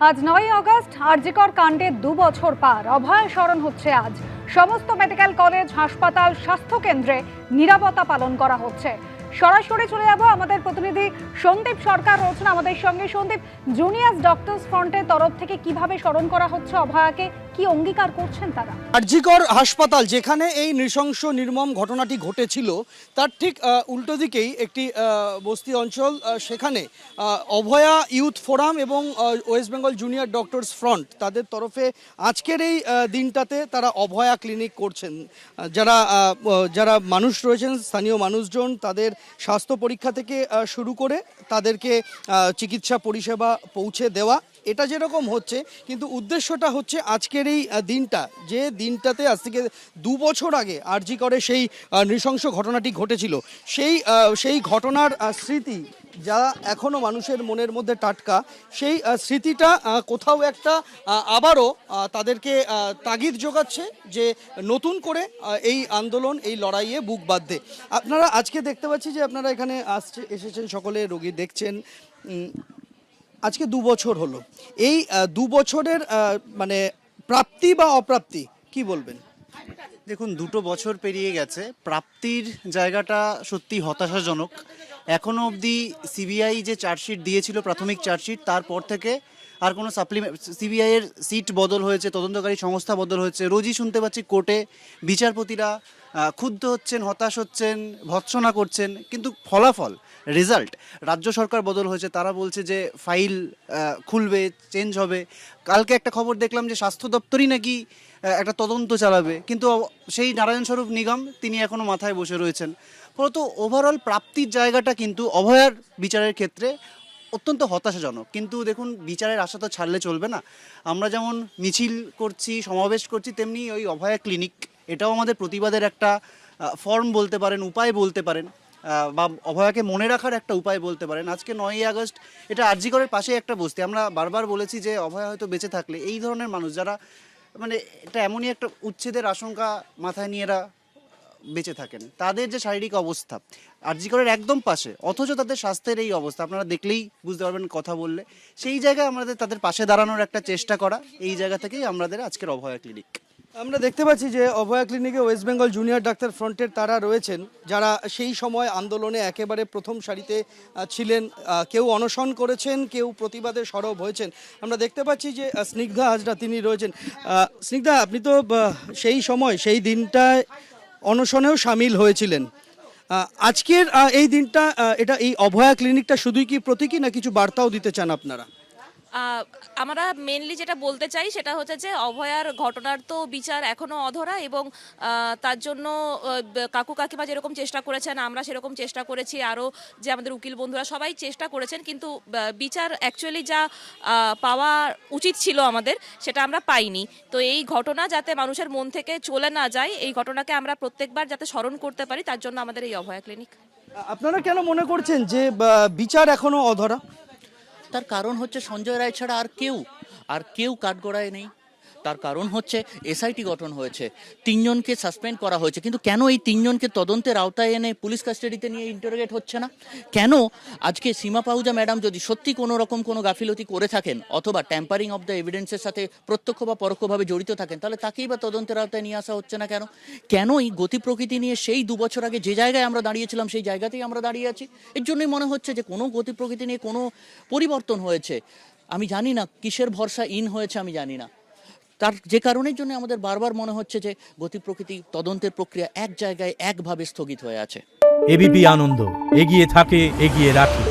আজ 9ই আগস্ট আরজিকর কাণ্ডে 2 বছর পার। অভয় স্মরণ হচ্ছে আজ। সমস্ত মেডিকেল কলেজ, হাসপাতাল, স্বাস্থ্য কেন্দ্রে নিরাপত্তা পালন করা হচ্ছে। সরাসরি চলে যাব, আমাদের প্রতিনিধি সন্দীপ সরকার রয়েছেন আমাদের সঙ্গে। সন্দীপ, জুনিয়র ডক্টরস ফ্রন্টের তরফ থেকে কিভাবে স্মরণ করা হচ্ছে অভয়াকে, কি অঙ্গীকার করছেন তারা? আরজিকর হাসপাতাল, যেখানে এই নৃশংস নির্মম ঘটনাটি ঘটেছিল, তার ঠিক উল্টো দিকেই একটি বস্তি অঞ্চল, সেখানে অভয়া ইউথ ফোরাম এবং West Bengal junior doctors front তাদের তরফে আজকের এই দিনটাতে তারা অভয়া ক্লিনিক করছেন। যারা মানুষ রয়েছেন, স্থানীয় মানুষজন, তাদের স্বাস্থ্য পরীক্ষা থেকে শুরু করে তাদেরকে চিকিৎসা পরিষেবা পৌঁছে দেওয়া, এটা যেরকম হচ্ছে, কিন্তু উদ্দেশ্যটা হচ্ছে আজকের এই দিনটা, যে দিনটাতে আজ থেকে 2 বছর আগে আরজিকরে সেই নৃশংস ঘটনাটি ঘটেছিল, সেই ঘটনার স্মৃতি যা এখনও মানুষের মনের মধ্যে টাটকা, সেই স্মৃতিটা কোথাও একটা আবারও তাদেরকে তাগিদ যোগাচ্ছে যে নতুন করে এই আন্দোলন, এই লড়াইয়ে বুক বাঁধতে। আপনারা আজকে দেখতে পাচ্ছি যে আপনারা এখানে এসেছেন, সকলে রোগী দেখছেন। আজকে 2 বছর হলো। এই 2 বছরের মানে প্রাপ্তি বা অপ্রাপ্তি কি বলবেন? দেখুন, 2 বছর পেরিয়ে গেছে। প্রাপ্তির জায়গাটা সত্যি হতাশাজনক। এখনও অবধি সিবিআই যে চার্জশিট দিয়েছিল, প্রাথমিক চার্জশিট, তারপর থেকে আর কোনো সিবিআইয়ের সিট বদল হয়েছে, তদন্তকারী সংস্থা বদল হয়েছে। রোজই শুনতে পাচ্ছি কোর্টে বিচারপতিরা ক্ষুব্ধ হচ্ছেন, হতাশ হচ্ছেন, ভৎসনা করছেন, কিন্তু ফলাফল, রেজাল্ট, রাজ্য সরকার বদল হয়েছে, তারা বলছে যে ফাইল খুলবে, চেঞ্জ হবে। কালকে একটা খবর দেখলাম যে স্বাস্থ্য দপ্তরই নাকি একটা তদন্ত চালাবে, কিন্তু সেই নারায়ণ স্বরূপ নিগম তিনি এখনও মাথায় বসে রয়েছেন। ফলত ওভারঅল প্রাপ্তির জায়গাটা কিন্তু অভয়ার বিচারের ক্ষেত্রে অত্যন্ত হতাশাজনক। কিন্তু দেখুন, বিচারের আশা তো ছাড়লে চলবে না। আমরা যেমন মিছিল করছি, সমাবেশ করছি, তেমনি ওই অভয়া ক্লিনিক, এটাও আমাদের প্রতিবাদের একটা ফর্ম বলতে পারেন, উপায় বলতে পারেন, বা অভয়াকে মনে রাখার একটা উপায় বলতে পারেন। আজকে 9ই আগস্ট, এটা আরজিকরের পাশে একটা বস্তি। আমরা বারবার বলেছি যে অভয়া হয়তো বেঁচে থাকলে এই ধরনের মানুষ যারা, মানে এটা এমনই একটা উচ্ছেদের আশঙ্কা মাথায় নিয়ে এরা বেঁচে থাকেন, তাদের যে শারীরিক অবস্থা আরজিকরের একদম পাশে, অথচ তাদের স্বাস্থ্যের এই অবস্থা আপনারা দেখলেই বুঝতে পারবেন কথা বললে। সেই জায়গায় আমাদের তাদের পাশে দাঁড়ানোর একটা চেষ্টা করা, এই জায়গা থেকেই আমাদের আজকের অভয়া ক্লিনিক। আমরা দেখতে পাচ্ছি যে অভয়া ক্লিনিকে ওয়েস্ট বেঙ্গল জুনিয়র ডাক্তার ফ্রন্টের তারা রয়েছেন, যারা সেই সময় আন্দোলনে একেবারে প্রথম সারিতে ছিলেন। কেউ অনশন করেছেন, কেউ প্রতিবাদে সরব হয়েছেন। আমরা দেখতে পাচ্ছি যে স্নিগ্ধা হাজরা তিনি রয়েছেন। স্নিগ্ধা, আপনি তো সেই সময়, সেই দিনটায় অনশনেও সামিল হয়েছিলেন। আজকের এই দিনটা, এটা এই অভয়া ক্লিনিকটা শুধুই কি প্রতীকী, না কিছু বার্তাও দিতে চান আপনারা? আমরা মেনলি যেটা বলতে চাই সেটা হচ্ছে যে অভয়ার ঘটনার তো বিচার এখনো অধরা, এবং তার জন্য কাকু কাকিমা যেরকম চেষ্টা করেছেন, আমরা সেরকম চেষ্টা করেছি, আরও যে আমাদের উকিল বন্ধুরা সবাই চেষ্টা করেছেন, কিন্তু বিচার অ্যাকচুয়ালি যা পাওয়া উচিত ছিল আমাদের, সেটা আমরা পাইনি। তো এই ঘটনা যাতে মানুষের মন থেকে চলে না যায়, এই ঘটনাকে আমরা প্রত্যেকবার যাতে স্মরণ করতে পারি, তার জন্য আমাদের এই অভয়া ক্লিনিক। আপনারা কেন মনে করছেন যে বিচার এখনো অধরা? তার কারণ হচ্ছে সঞ্জয় রায় ছাড়া আর কেউ কাঠগড়ায় নেই। তার কারণ হচ্ছে এসআইটি গঠন হয়েছে, 3 জনকে সাসপেন্ড করা হয়েছে, কিন্তু কেন এই 3 জনকে তদন্তের আওতায় এনে পুলিশ কাস্টাডিতে নিয়ে ইন্টারোগেট হচ্ছে না? কেন আজকে সীমা পাহুজা ম্যাডাম যদি সত্যি কোনো রকম কোনো গাফিলতি করে থাকেন, অথবা ট্যাম্পারিং অফ দ্য এভিডেন্সের সাথে প্রত্যক্ষ বা পরোক্ষভাবে জড়িত থাকেন, তাহলে তাকেই বা তদন্তের আওতায় নিয়ে আসা হচ্ছে না কেন? কেনই গতি প্রকৃতি নিয়ে সেই 2 বছর আগে যে জায়গায় আমরা দাঁড়িয়েছিলাম, সেই জায়গাতেই আমরা দাঁড়িয়ে আছি? এর জন্যই মনে হচ্ছে যে কোনো গতি প্রকৃতি নিয়ে কোনো পরিবর্তন হয়েছে। আমি জানি না কিসের ভরসা হয়েছে, আমি জানি না। তার যে কারণের জন্য আমাদের বারবার মনে হচ্ছে যে গতি প্রকৃতি, তদন্তের প্রক্রিয়া এক জায়গায় একভাবে স্থগিত হয়ে আছে। এবিপি আনন্দ, এগিয়ে থাকে, এগিয়ে রাখে।